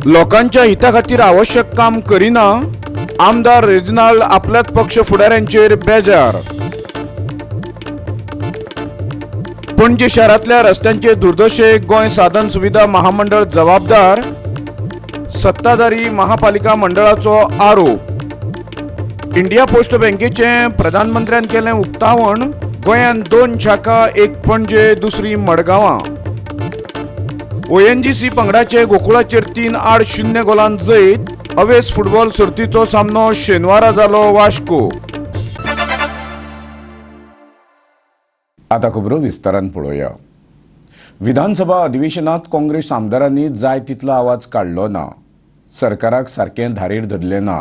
लोकांच्या हिता खातीर आवश्यक काम करिना, आमदार रेजिनाल्ड आपल्याच पक्ष फुडाऱ्यांचेर बेजार. पणजी शहरातल्या रस्त्यांचे दुर्दशेक गोंय साधन सुविधा महामंडळ जबाबदार, सत्ताधारी महापालिका मंडळाचो आरोप. इंडिया पोस्ट बँकेचे प्रधानमंत्र्यान केलें उक्तावण. गोंयांत 2 शाखा, एक पणजे, दुसरी मडगांवां. ONGC पंगडाचे गोकुळाचेर 3-8 गोलांत जैत. अवेस फुटबॉल सर्तीचो सामनो शेनवारा जालो वास्को. आता खबरो विस्तारान पळोवया. विधानसभा अधिवेशनात काँग्रेस आमदारांनी जाय तितलो आवाज काडलो ना. सरकाराक सारकें धारेर धरलें ना.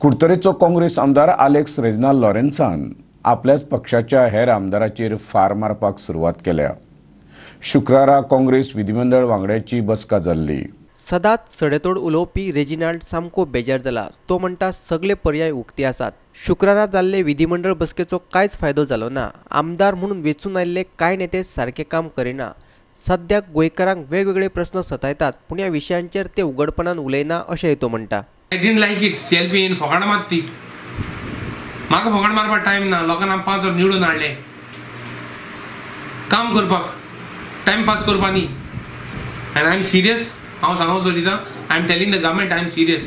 कुडतरेचो काँग्रेस आमदार आलेक्स रेजिनाल्ड लॉरेन्सान आपल्याच पक्षाच्या हेर आमदाराचेर फार मारपाक सुरवात केल्या. शुक्रारा काँग्रेस विधिमंडळ वांगड्याची बसका जाल्ली. सदांच सडेतोड उलोवपी रेजिनाल्ड सामको बेजार जाला. तो म्हणटा सगळे पर्याय उक्ते आसात. शुक्रारा जाल्ले विधिमंडळ बसकेचो कांयच फायदो जालो ना. आमदार म्हणून वेचून आयिल्ले कांय नेते सारके काम करिना. सद्याक गोंयकारांक वेगवेगळे प्रश्न सतायतात, पूण ह्या विशयांचेर ते उघडपणान उलयना अशेंय तो म्हणटा. I didn't like it. CLP in फोकाण मारती. म्हाका फोकाण मारपाक टाइम ना. लोकांना 5 वर्स निवडून हाडले. काम करपाक, टाइम पास करपाक न्ही. And I am serious. हांव सांगूंक सोदिता. I am telling the government I am serious.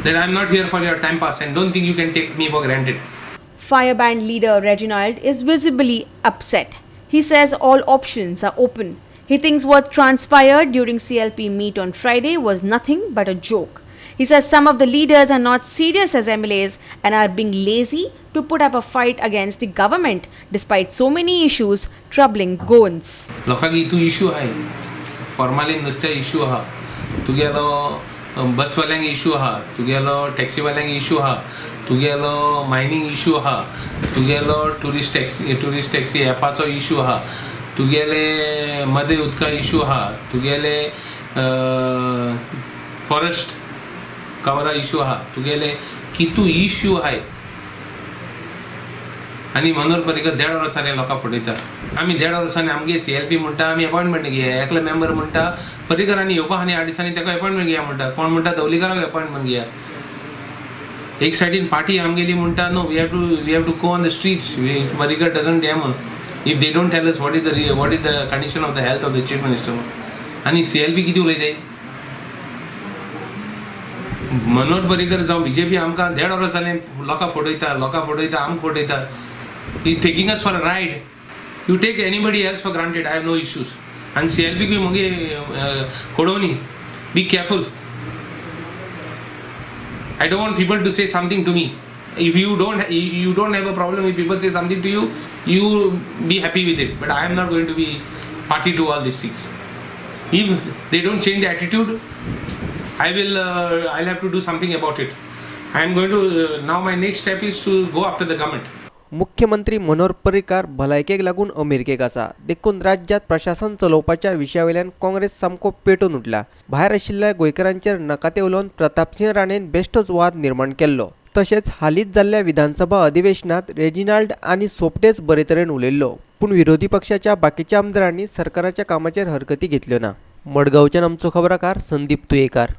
That I am not here for your time pass and don't think you can take me for granted. Fireband leader Reginald is visibly upset. He says all options are open. He thinks what transpired during CLP meet on Friday was nothing but a joke. He says some of the leaders are not serious as MLAs and are being lazy to put up a fight against the government despite so many issues troubling Goans. लोकांक इतू issue आहाय. Formalin नुस्त्या issue आहा. तुगेलो बसवाल्यांक issue आहा. तुगेलो टॅक्सीवाल्यांक issue आहा. तुगेलो mining issue आहा. तुगेलो टुरिस्ट टॅक्सी एपाचो इशू आहा. तुगेले मदे उदका इशू आहा. तुगेले फॉरेस्ट कवरा इशू आहा. तुगेले कितू इशू आहाय. आनी मनोहर पर्रीकर 1.5 वर्सांनी लोकांक फटयता. आमी 1.5 वर्सांनी आमगे CLP म्हणटा आमी अपॉइंटमेंट घेया. एकले मेंबर म्हणटा पर्रीकरांनी येवपा आनी 8 दिसांनी ताका अपॉइंटमेंट घेया म्हणटा. कोण म्हणटा दवलीकरांक अपॉइंटमेंट घेया. एक सायडीन पार्टी आमगेली म्हणटा no we have to go on the streets. Parrikar doesn't damn if they don't tell us what is the condition of the health of the chief minister. आनी CLP कितें उलयताय. मनोहर पर्रीकर जावं BJP आमकां 1.5 वर्स जालें लोकांक फटयता आमकां फटयता. He's taking us for a ride. You take anybody else for granted. I have no issues. And CLP की मगे कोडोनी. Be careful. I don't want people to say something to me. If you don't have a problem if people say something to you, you be happy with it. But I am not going to be party to all these things. If they don't change the attitude, I'll have to do something about it. I am going to now my next step is to go after the government. मुख्यमंत्री मनोहर पर्रीकार भलायकेक लागून अमेरिकेक आसा. देखून राज्यात प्रशासन चलोवपाच्या विशयावयल्यान काँग्रेस सामको पेटून उठला. भायर आशिल्ल्या गोंयकारांचेर नाकाते उलोवन प्रतापसिंह राणेन बेश्टोच वाद निर्माण केल्लो. तशेंच हालींच जाल्ल्या विधानसभा अधिवेशनात रेजिनाल्ड आनी सोपटेच बरे तरेन उलयल्लो. पूण विरोधी पक्षाच्या बाकीच्या आमदारांनी सरकाराच्या कामाचेर हरकती घेतल्यो ना. मडगांवच्यान आमचो खबराकार संदीप तुयेकार.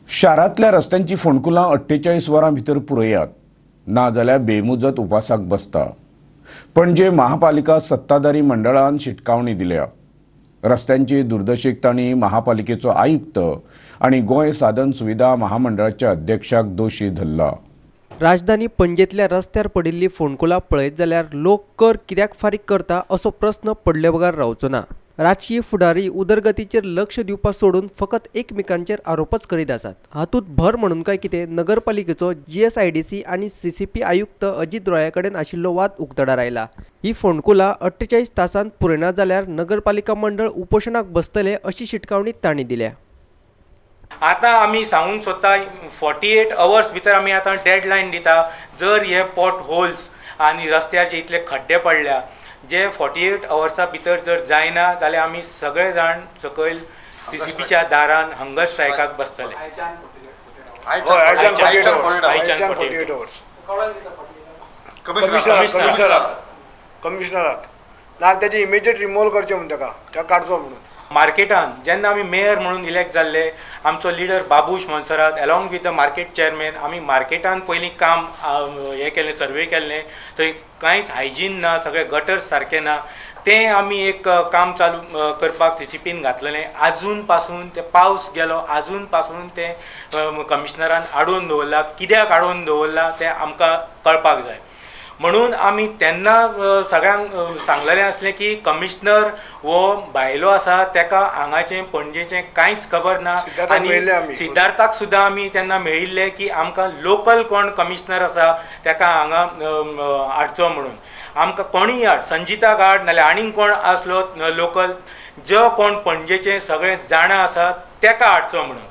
शारांतल्या रस्त्यांची फोंडकुलां 48 वरां भितर पुरयात, ना जाल्यार बेमुजत उपासाक बसता. पणजे महापालिका सत्ताधारी मंडळान शिटकावणी दिल्या. रस्त्यांची दुर्दशेक तांणी महापालिकेचो आयुक्त आनी गोंय साधन सुविधा महामंडळाच्या अध्यक्षाक दोशी धरला. राजधानी पणजेंतल्या रस्त्यार पडिल्ली फोंडकुलां पळयत जाल्यार लोक कर कित्याक फारीक करता असो प्रस्न पडले बगार रावचो ना. राजकीय फुडारी उदरगतीचेर लक्ष दिवपा सोडून फकत एकमेकांचेर आरोपच करीत आसात. हातूंत भर म्हणून काय कितें नगरपालिकेचो GSIDC आनी CCP आयुक्त अजित रॉया कडेन आशिल्लो वाद उक्तडार आयला. ही फोंडकुलां 48 तासांत पुरयना जाल्यार नगरपालिका मंडळ उपोशणाक बसतले अशी शिटकावणी तांणी दिल्या. आतां आमी सांगूंक सोदता 48 अवर्स भितर आमी आतां डेडलायन दिता. जर हे पॉट होल्स आनी रस्त्यार जे इतले खड्डे पडल्या जे 48 अवर्सा भितर जर जायना जाल्यार आमी सगळे जाण सकयल CCPच्या दारान हंगर स्ट्रायकाक बसतले. कमिशनराक नाल्यार तेजे इमिजिएट रिमूवल करचें म्हण ताका काडचो म्हणून मार्केटान जेन्ना आमी मेयर म्हणून इलेक्ट जाल्ले, आमचो leader Babush Monserrate along with the market chairman आमी मार्केटान पयलीं काम हें केलें, सर्वे केल्लें. थंय कांयच हायजीन ना, सगळे गटर्स सारके ना. तें आमी एक काम चालू करपाक CCPन घातलेलें. आजून पासून ते पावस गेलो, आजून पासून तें कमिशनरान आडोवन दवरला. कित्याक आडोवन दवरला तें आमकां कळपाक जाय. म्हणून आमी तेन्ना सगळ्यांक सांगलेलें आसलें की कमिशनर हो भायलो आसा, ताका हांगाचें पणजेचें कांयच खबर ना. आनी सिद्धार्थाक सुद्दां आमी तेन्ना मेळिल्ले की आमकां लोकल कोण कमिशनर आसा ताका हांगा हाडचो म्हणून. आमकां कोणीय हाड, संजिताक हाड नाल्यार आनीक कोण आसलो लोकल, जो कोण पणजेचें सगळें जाणा आसा ताका हाडचो म्हणून.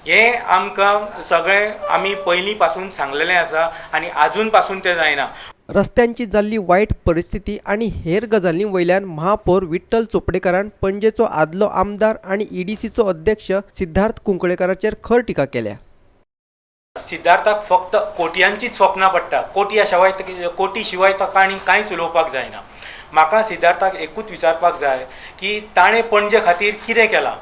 हें आमकां सगळें आमी पयलीं पासून सांगलेलें आसा आनी आजून पासून तें जायना. रस्त्यांची जाल्ली वायट परिस्थिती आणि हेर गजालीं वयल्यान महापौर विठ्ठल चोपडेकारान पणजेचो आदलो आमदार आणि EDCचो अध्यक्ष सिद्धार्थ कुंकळेकाराचेर खर टिका केल्या. सिद्धार्थाक फक्त कोटयांचीच स्वप्नां पडटा. कोटी शिवाय ताका आनी कांयच उलोवपाक जायना. म्हाका सिद्धार्थाक एकूच विचारपाक जाय की ताणें पणजे खातीर कितें केलां,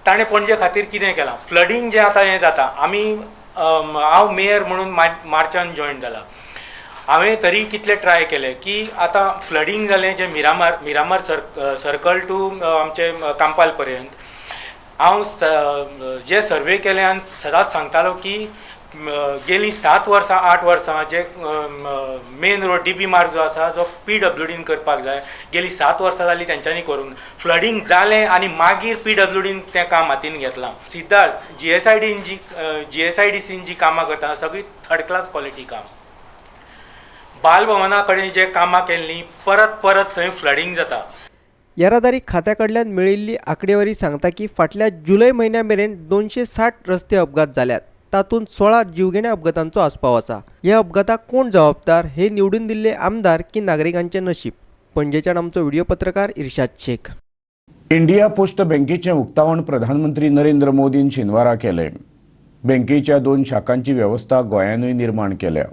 ताणें पणजे खातीर कितें केलां. फ्लडींग जें आतां हें जाता, हांव मेयर म्हणून मार्चान जॉयन जाला. हांवें तरी कितले ट्राय केले की आतां फ्लडींग जालें जें मिरामार सर्कल टू आमचे कांपाल पर्यंत. हांव जे सर्वे केले आनी सदांच सांगतालो की गेलीं 7 वर्सां 8 वर्सां जे मेन रोड DB मार्ग जो आसा जो PWDन करपाक जाय, गेलीं 7 वर्सां जालीं तेंच्यांनी करून. फ्लडींग जालें आनी मागीर PWDन तें काम हातीन घेतलां. सिद्धार्थ GSIDCन जी कामां करता सगळीं थर्ड क्लास क्वॉलिटी काम. बालभवना कडेन जे कामां केल्लीं परत थंय फ्लडींग जाता. येरादारी खात्याकडल्यान मेळिल्ली आंकडेवारी सांगता की फाटल्या जुलय म्हयन्या मेरेन 260 रस्ते अपघात जाल्यात. तातूंत 16 जीवघेण्या अपघातांचो आस्पाव आसा. ह्या अपघाताक कोण जबाबदार हे निवडून दिल्ले आमदार की नागरिकांचे नशीब. पणजेच्यान आमचो व्हिडिओ पत्रकार इर्शाद शेख. इंडिया पोस्ट बँकेचें उक्तावण प्रधानमंत्री नरेंद्र मोदीन शेनवारा केलें. बँकेच्या 2 शाखांची वेवस्था गोंयानूय निर्माण केल्या.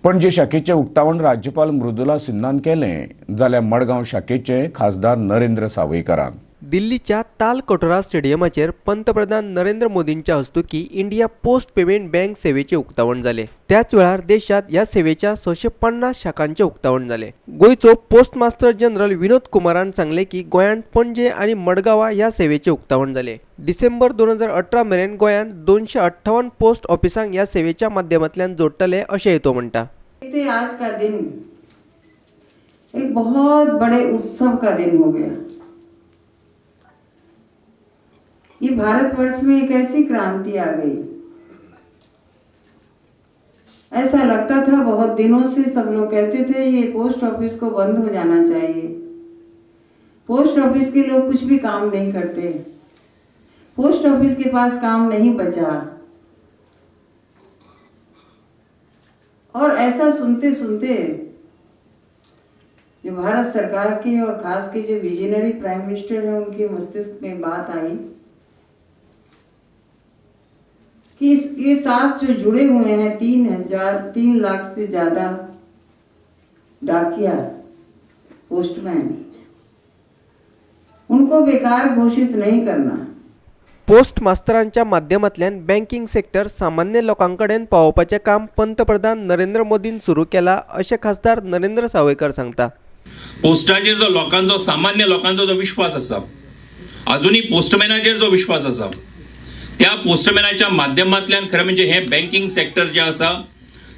पणजे शाखेचें उक्तावण राज्यपाल मृदुला सिन्हान केलें जाल्यार मडगांव शाखेचें खासदार नरेंद्र सावयकारान. दिल्लीच्या तालकटोरा स्टेडियमाचेर पंतप्रधान नरेंद्र मोदींच्या हस्तुकी इंडिया पोस्ट पेमेंट बँक सेवेचे उक्तावण जाले. त्याच वेळार देशात या सेवेच्या 650 शाखांचे उक्तावण जाले. गोंयचो पोस्ट मास्टर जनरल विनोद कुमारान सांगले की गोंयांत पणजे आणि मडगांवा ह्या सेवेचे उक्तावण जाले. डिसेंबर 2018 मेरेन गोंयांत 258 पोस्ट ऑफिसांक ह्या सेवेच्या माध्यमांतल्यान जोडटले अशेंय तो म्हणटा. आज का दिन एक बहुत बड़े उत्सव का दिन हो गया. ये भारतवर्ष में एक ऐसी क्रांति आ गई. ऐसा लगता था बहुत दिनों से सब लोग कहते थे ये पोस्ट ऑफिस को बंद हो जाना चाहिए. पोस्ट ऑफिस के लोग कुछ भी काम नहीं करते. पोस्ट ऑफिस के पास काम नहीं बचा. और ऐसा सुनते सुनते जो भारत सरकार की और खास के जो विजनरी प्राइम मिनिस्टर हैं उनके मस्तिष्क में बात आई कि इसके साथ जो जुड़े हुए हैं 3 लाख से ज़्यादा डाकिया पोस्टमैन, उनको बेकार घोषित नहीं करना. पोस्ट मास्तरांच्या माध्यमांतल्यान बँकिंग सेक्टर सामान्य लोकांकडेन पावोवपाचें काम पंतप्रधान नरेंद्र मोदीन सुरू केला अशें खासदार नरेंद्र सावयकर सांगता. पोस्टाचेर जो लोकांचो सामान्य लोकांचो जो विश्वास आसा, अजूनही पोस्टमॅनाचेर जो विश्वास आसा, त्या पोस्टमॅनाच्या माध्यमांतल्यान खरें म्हणजे हे बँकिंग सेक्टर जे आसा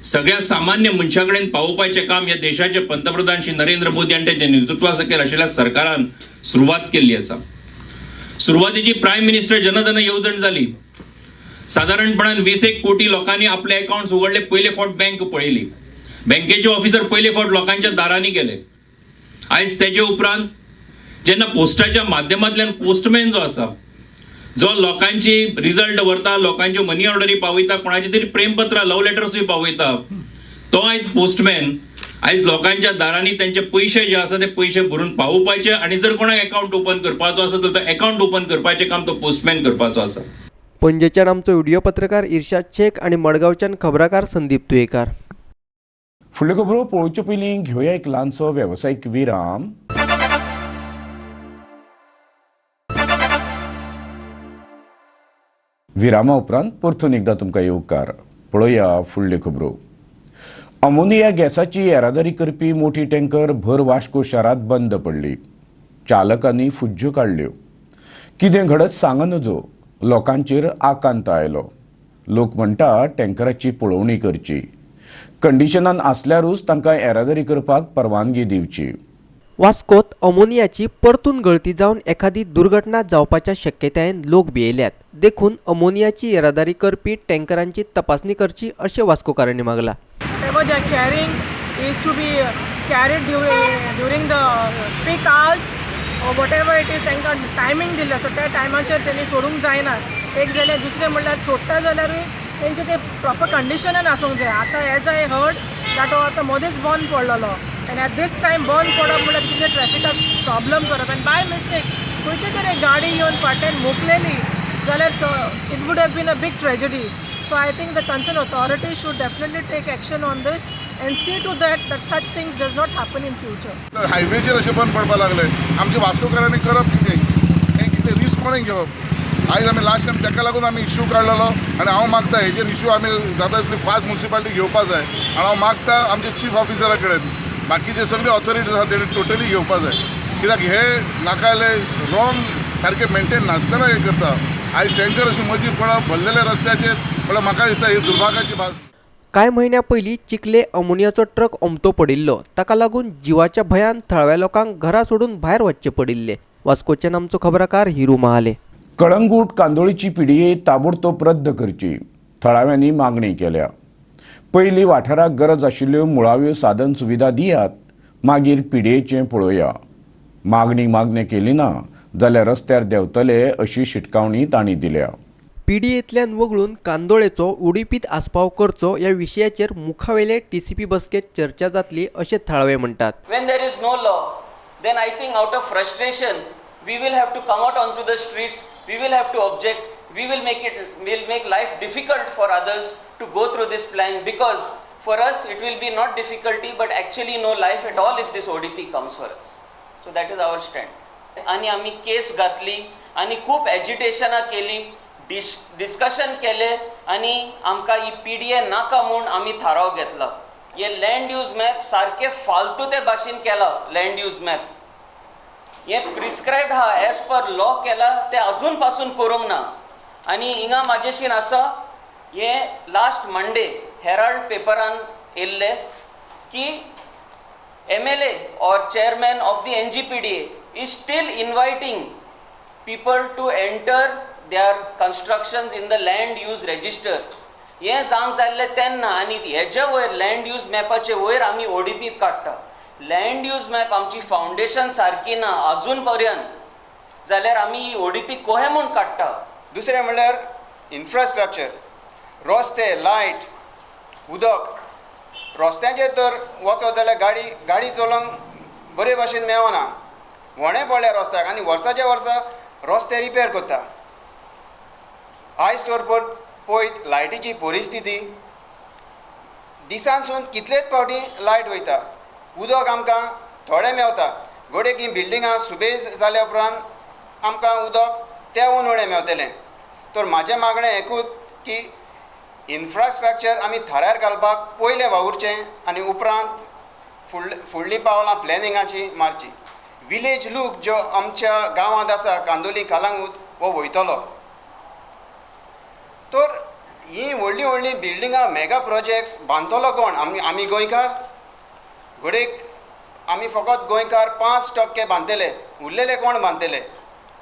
सगळ्या सामान्य मनशा कडेन पावोवपाचें काम ह्या देशाचे पंतप्रधान श्री नरेंद्र मोदी हांणी तांच्या नेतृत्वा सकयल आशिल्ल्या सरकारान सुरवात केल्ली आसा. सुरवातीची प्रायम मिनिस्टर जनधन येवजण जाली. सादारणपणान 20 कोटी लोकांनी आपले अकाउंट्स उगडले. पयले फावट बँक पळयली. बँकेचे ऑफिसर पयले फावट लोकांच्या दारांनी गेले. आयज तेजे उपरांत जेन्ना पोस्टाच्या माध्यमांतल्यान पोस्टमॅन जो आसा, जो लोकांची रिजल्ट व्हरता, लोकांच्यो मनी ऑर्डरी पावयता, कोणाची तरी प्रेमपत्रां लव लेटर्सूय पावयता, तो आयज पोस्टमॅन आयज लोकांच्या दारांनी त्यांचे पैसे जे आसा ते पैसे भरून पावोवपाचे आणि जर कोणाक अकाउंट ओपन करपाचो आसा तर तो अकाउंट ओपन करपाचें काम तो पोस्टमॅन करपाचो आसा. पणजेच्यान आमचो व्हिडिओ पत्रकार इर्शाद शेख आणि मडगांवच्यान खबराकार संदीप तुयेकार. फुडल्यो खबरो पळोवचे पयलीं घेवया एक ल्हानसो वेवसायीक विराम. विरामा उपरांत परतून एकदा तुमकां येवकार. पळोवया फुडल्यो खबरो. अमोनिया गॅसाची येरादारी करपी मोठी टँकर भर वास्को शारांत बंद पडली. चालकांनी फुज्ज्यो काडल्यो. कितें घडत सांग नजो लोकांचेर आकांत आयलो. लोक म्हणटा टँकराची पळोवणी करची. कंडिशनान आसल्यारूच तांकां येरादारी करपाक परवानगी दिवची. वास्कोत अमोनियाची परतून गळती जावन एखादी दुर्घटना जावपाच्या शक्यतायेन लोक भियेल्यात. देखून अमोनियाची येरादारी करपी टँकरांची तपासणी करची अशें वास्कोकारांनी मागला. Whatever they are carrying is to be carried during the peak hours or whatever it is. तांकां टायमींग दिल्लो सो त्या टायमाचेर तेणी सोडूंक जायना. एक जाल्यार दुसरें म्हणल्यार सोडटा जाल्यारूय तेंचे ते प्रॉपर कंडिशनान आसूंक जाय. आतां एज आय हर्ड दॅट हो आतां मदींच बंद पडलेलो आनी एट दीस टायम बंद पडप म्हणल्यार कितें ट्रॅफिकाक प्रॉब्लम करप आनी बाय मिस्टेक खंयची तरी गाडी येवन फाटल्यान मोकलेली जाल्यार it would have been a big tragedy. So I think the concerned authorities should definitely take action on this and see to that such things does not happen in future. हायवेचेर अशें बंद पडपाक लागले. आमच्या वास्कोकारांनी करप कितें हें कितें रिस्क कोणें घेवप. आयज आमी लास्ट टायम ताका लागून आमी इश्यू काडलेलो आनी हांव मागता हेजेर इश्यू आमी जाता तितली फास्ट म्युन्सिपालिटी घेवपाक जाय. आनी हांव मागता आमच्या चीफ ऑफिसरा कडेन बाकीचे सगळे ऑथॉरिटीज आसा तेणी टोटली घेवपाक जाय. कित्याक हे नाका रॉंग सारकें मेंटेन नासतना हें करता. आयज टँकर अशी मदीं पडप भरलेल्या रस्त्याचेर म्हणल्यार म्हाका दिसता ही दुर्भागाची बाब. कांय म्हयन्या पयलीं चिखले अमोनियाचो ट्रक उमतो पडिल्लो. ताका लागून जिवाच्या भयान थळाव्या लोकांक घरा सोडून भायर वचचे पडिल्ले. वास्कोचे आमचो खबराकार हिरू महाले. कळंगूट कांदोळीची पिडीए ताबडतोब रद्द करची थळाव्यांनी मागणी केल्या. पयली वाठाराक गरज आशिल्ल्यो मुळाव्यो साधन सुविधा दियात, मागीर पिडीएचें पळोवया. मागणी केली ना जाल्यार रस्त्यार देंवतले अशी शिटकावणी तांणी दिल्या. पीडीएतल्यान वगळून कांदोळेचो उडीपीत आस्पाव करचो ह्या विशयाचेर मुखावेले टीसीपी बसकेत चर्चा जातली अशें थळावे म्हणटात. When there is no law, then I think out of frustration we will have to come out onto the streets, we will have to object, we'll make life difficult for others to go through this plan, because for us it will be not difficulty but actually no life at all if this ODP comes for us. So that is our stand. आणि आम्ही केस घातली आणि खूप एजिटेशनां केली, discussion केले आणि आमकां ही PDA नाका म्हूण आमी थाराव घेतला. हे लँड यूज मॅप सारखे फालतू ते भाशेन केला. लँड यूज मॅप हे प्रिस्क्रायब्ड हा एज पर लॉ केला ते अजून पासून करूंक ना. आणि हिंगा म्हाजेशीन आसा हे लास्ट मंडे हेराल्ड पेपरान येल्ले की MLA or chairman of the NGPDA is still inviting people to enter their constructions in the land use register. हे सांग जाल्ले तेन्ना आनी हेच्या वयर लँड यूज मॅपाचे वयर आमी ODP काडटा. लँड यूज मॅप आमची फावंडेशन सारकी ना अजून पर्यंत जाल्यार आमी ODP कोहे म्हूण काडटा. दुसरें म्हणल्यार इन्फ्रास्ट्रक्चर, रस्ते, लायट, उदक. रस्त्याचेर तर वचत जाल्यार गाडी चलोवंक बरे भाशेन मेळना. व्हडें पडल्या रस्त्याक आनी वर्साच्या वर्सा रस्ते रिपेर करता. आयज तर पळयत लायटीची परिस्थिती दिसांसून कितलेच फावटी लायट वयता. उदक आमकां थोडें मेवता. घोडे की बिल्डिंगां सुबेज जाल्या उपरांत आमकां उदक तेवून उणें मेवतलें. तर म्हाजें मागणें एकूच की इन्फ्रास्ट्रक्चर आमी थरार घालपाक पयलें वावुरचें आनी उपरांत फुडलीं पावलां प्लॅनिंगाची मारची. विलेज लूक जो आमच्या गांवांत आसा कांदोली कळंगूट हो वयतलो. तर ही व्हडलीं व्हडलीं बिल्डिंगां मेगा प्रोजेक्ट्स बांदतलो कोण? आमी गोंयकार. घोडेक आमी फकत गोंयकार 5% बांदतले, उरलेले कोण बांदतले?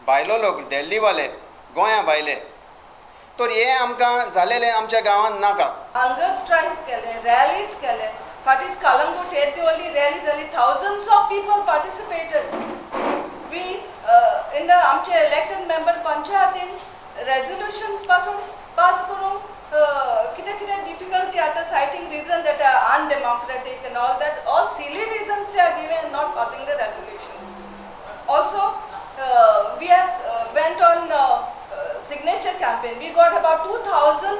भायलो लोक, दिल्लीवाले, गोंया भायले. तर हे आमकां जालेले आमच्या गांवांत नाका. हंगर स्ट्राइक केले, रॅलीज केले. फाटीच कळंगूट येत व्हडली रॅली जाली. thousands of people participated. We in the आमचे इलेक्टेड मेंबर पंचायतीन रेझोल्युशन्स पासून पास करून कितें डिफिकल्टी आता citing reason that are undemocratic and all that, all silly reasons they are giving and not passing the resolution. Also we have went on signature campaign. We got about 2,000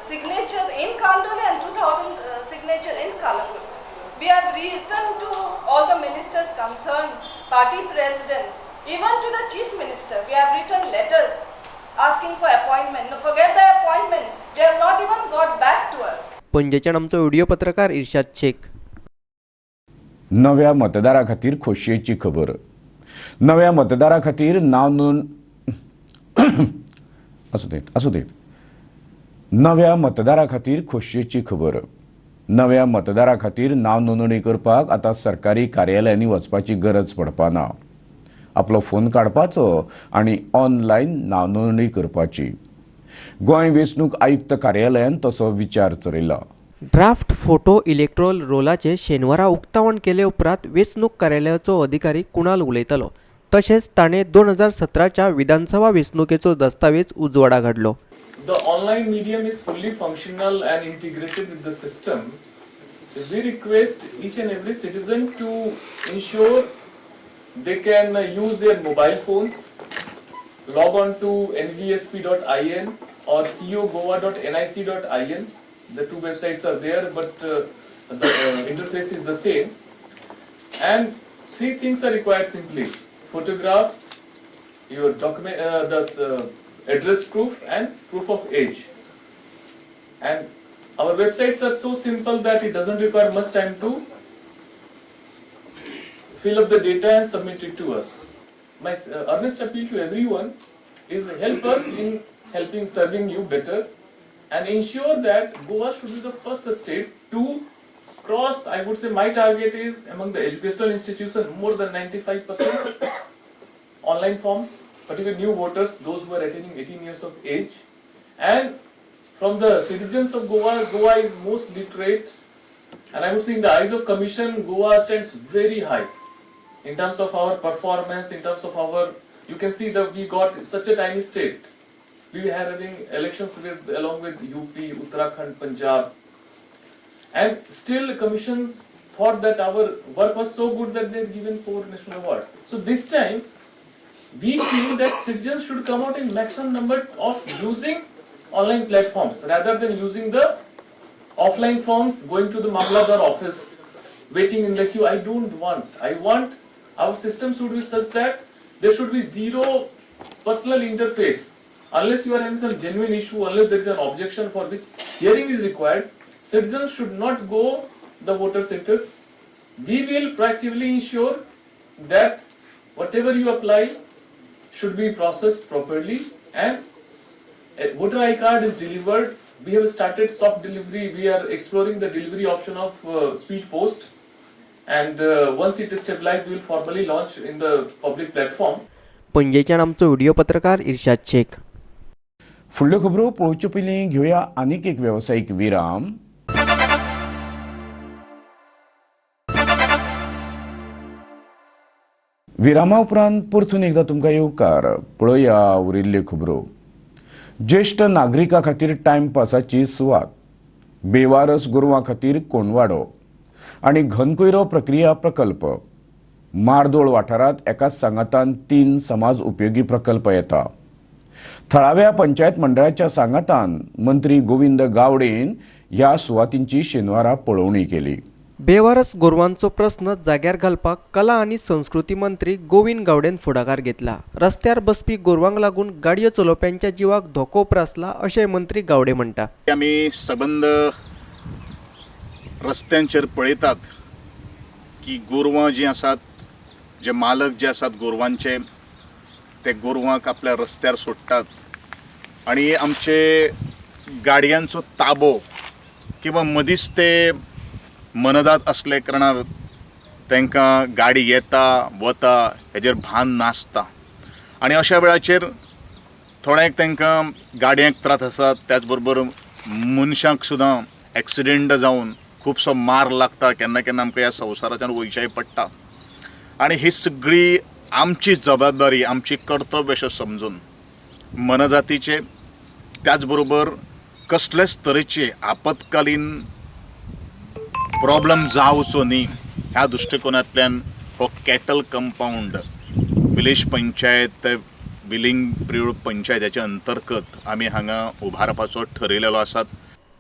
signatures in Kandoli and 2,000 signatures in Kalangut. We have written to all the ministers concerned, party presidents, even to the chief minister. We have written letters asking for appointment. No, forget the appointment. They have not even got back to us. पणजेच्यान आमचो video पत्रकार इर्शाद शेख. नव्या मतदारा खातीर खोशयेची खबर. नव्या मतदारा खातीर नाव नोंद असू देत. नव्या मतदारा खातीर खोशयेची खबर. नव्या मतदारा खातीर नाव नोंदणी करपाक आतां सरकारी कार्यालयांनी वचपाची गरज पडपाना. आपलो फोन काडपाचो आनी ऑनलायन नाव नोंदणी करपाची. गोंय वेंचणूक आयुक्त कार्यालयान तसो विचार चलयला. ड्राफ्ट फोटो इलेक्ट्रोल रोलाचे शेनवारा उक्तावण केले उपरांत वेंचणूक कार्यालयाचो अधिकारी कुणाल उलयतलो. तशेंच ताणें 2017च्या विधानसभा वेंचणुकेचो दस्तावेज उजवाडाक हाडलो. The online medium is fully functional and integrated with the system. So we request each and every citizen to ensure they can use their mobile phones, log on to nvsp.in or cogoa.nic.in. The two websites are there, but the interface is the same. And three things are required simply: photograph, your document, address proof, and proof of age. And our websites are so simple that it doesn't require much time to fill up the data and submit it to us. My earnest appeal to everyone is help us in serving you better and ensure that Goa should be the first state to cross, I would say my target is among the educational institutions more than 95% online forms, particularly new voters, those who are attaining 18 years of age. And from the citizens of Goa, Goa is most literate, and I would say in the eyes of Commission, Goa stands very high in terms of our performance, in terms of our, you can see that we got such a tiny state. We were having elections along with UP, Uttarakhand, Punjab, and still Commission thought that our work was so good that they had given 4 national awards. So this time, we feel that citizens should come out in maximum number of using online platforms rather than using the offline forms, going to the Mamladar office, waiting in the queue. I want our system should be such that there should be zero personal interface. Unless you are having some genuine issue, unless there is an objection for which hearing is required, citizens should not go the voter centers. We will proactively ensure that whatever you apply should be processed properly, and a voter ID card is delivered. We have started soft delivery. We are exploring the delivery option of speed post, and once it is stabilized, we will formally launch in the public platform. पणजेच्यान आमचो video पत्रकार इर्शाद शेख. फुडल्यो खबरो पळोवचे पयलीं घेवया आनीक एक वेवसायीक विराम. विरामा उपरांत परतून एकदां तुमकां येवकार. पळोवया उरिल्ल्यो खबरो. ज्येश्ठ नागरिकां खातीर टायमपासाची सुवात. बेवारस गोरवां खातीर कोणवाडो आनी घनकयरो प्रक्रिया प्रकल्प. मारदोळ वाठारांत एकाच सांगातान 3 समाज उपयोगी प्रकल्प येता. थळाव्या पंचायत मंडळाच्या सांगातान मंत्री गोविंद गावडेन ह्या सुवातींची शेनवारा पळोवणी केली. बेवारस गोरवांचो प्रस्न जाग्यार घालपाक कला आनी संस्कृती मंत्री गोविंद गावडेन फुडाकार घेतला. रस्त्यार बसपी गोरवांक लागून गाडयो चलोवप्यांच्या जिवाक धोको उप्रासला अशें मंत्री गावडे म्हणटा. आमी सबंद रस्त्यांचेर पळयतात की गोरवां जी आसात, जे मालक जे आसात गोरवांचे, ते गोरवांक आपल्या रस्त्यार सोडटात आनी आमचे गाडयांचो ताबो किंवा मदींच ते मनदात असले कारणान तांकां गाडी येता वता हेजेर भान नासता आनी अशा वेळाचेर थोड्यांक तांकां गाडयांक त्रास आसात, त्याच बरोबर मनशांक सुद्दां एक्सिडेंट जावन खुबसो मार लागता. केन्ना केन्ना आमकां ह्या संवसारांतल्यान वयचेंय पडटा आनी ही सगळी आमची जबाबदारी, आमची कर्तव्य अशें समजून मनजातीचे त्याच बरोबर कसलेच तरेचे आपत्कालीन प्रॉब्लेम जावचो न्ही ह्या दृश्टिकोनांतल्यान हो कॅटल कंपाऊंड विलेज पंचायत विलिंग प्रियूड पंचायत हेच्या अंतर्गत आमी हांगा उबारपाचो ठरयलेलो आसा.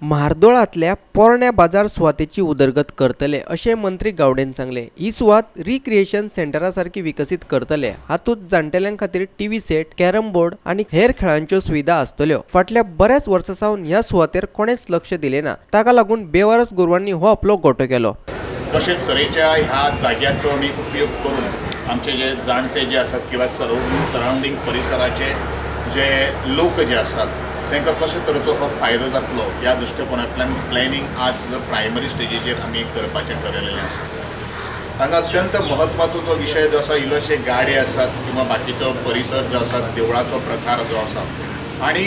म्हार्दोळांतल्या पोरण्या बाजार सुवातेची उदरगत करतले अशें मंत्री गावडेन सांगले. ही सुवात रिक्रिएशन सेंटरा सारखी विकसीत करतले. हातूंत जाण्टेल्यां खातीर टीव्ही सेट, कॅरम बोर्ड आनी हेर खेळांच्यो सुविधा आसतल्यो. फाटल्या बऱ्याच वर्सां सावन ह्या सुवातेर कोणेच लक्ष दिलें ना. ताका लागून बेवारस गोरवांनी हो आपलो गोठो केलो. कशे तरेच्या ह्या जाग्याचो आमी उपयोग करून आमचे जे जाणटे जे आसात किंवा सरावंडींग परिसराचे जे लोक जे आसात तांकां कशे तरेचो हो फायदो जातलो ह्या दृश्टीकोनांतल्यान प्लॅनिंग आज प्रायमरी स्टेजीचेर आमी करपाचें ठरयलेलें आसा. हांगा अत्यंत म्हत्वाचो जो विशय जो आसा इल्लोशे गाडे आसात किंवा बाकीचो परिसर जो आसा देवळाचो प्रकार जो आसा आनी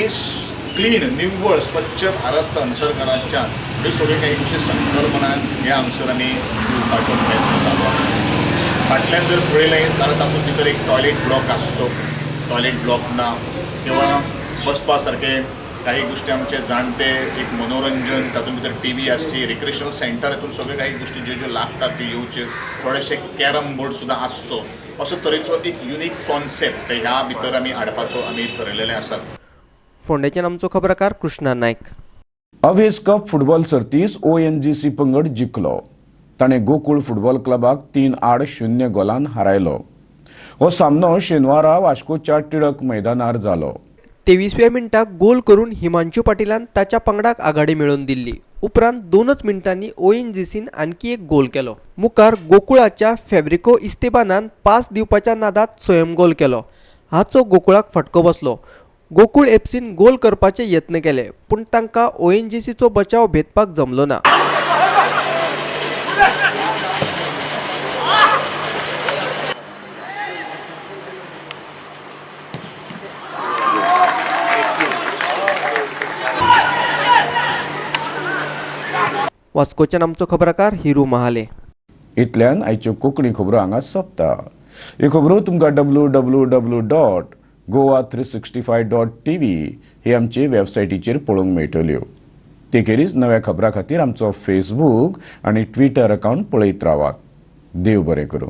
क्लीन निव्वळ स्वच्छ भारत अंतर्गताच्यान ह्यो सगळ्यो काही गोश्टी संकल्पना ह्या हांगसर आमी दिवपाचो प्रयत्न चालू आसा. फाटल्यान जर पळयलें जाल्यार तातूंत भितर एक टॉयलेट ब्लॉक आसचो, टॉयलेट ब्लॉक ना किंवा बसपा सारके काही गोष्टी आमचे जाणटे एक मनोरंजन तातूंत भितर टीव्ही आसची, रिक्रिएशनल सेंटर हातूंत सगळे काही गोष्टी ज्यो ज्यो लागतात त्यो येवच्यो, थोडेशे कॅरम बोर्ड सुद्दां आसचो असो तरेचो एक युनीक कॉन्सेप्ट ह्या भितर आमी हाडपाचो आमी ठरयलेले आसात. फोंडेच्यान आमचो खबराकार कृष्णा नायक. अवेस कप फुटबॉल सर्तीस ONGC पंगड जिखलो. ताणें गोकुळ फुटबॉल क्लबाक 3-0 गोलान हारायलो. हो सामनो शेनवारा वास्कोच्या टिळक मैदानार जालो. 23व्या मिनटाक गोल करून हिमांशू पाटीलान ताच्या पंगडाक आघाडी मेळोवन दिल्ली. उपरांत 2च मिनटांनी ONGCन आणखी एक गोल केलो. मुखार गोकुळाच्या फॅब्रिको इस्तेबानान पास दिवपाच्या नादात स्वयं गोल केलो. हाचो गोकुळाक फटको बसलो. गोकुळ एफसीन गोल करपाचे यत्न केले पूण तांकां ONGCचो बचाव भेटपाक जमलो ना. वास्कोच्यान आमचो खबराकार हिरू महाले. इतल्यान आयच्यो कोंकणी खबरो हांगा सोंपता. ह्यो खबरो तुमकां www.goa365.tv हे आमचे वेबसायटीचेर पळोवंक मेळटल्यो. तेखेरीज नव्या खबरां खातीर आमचो फेसबूक आनी ट्विटर अकावंट पळयत रावात. देव बरें करूं.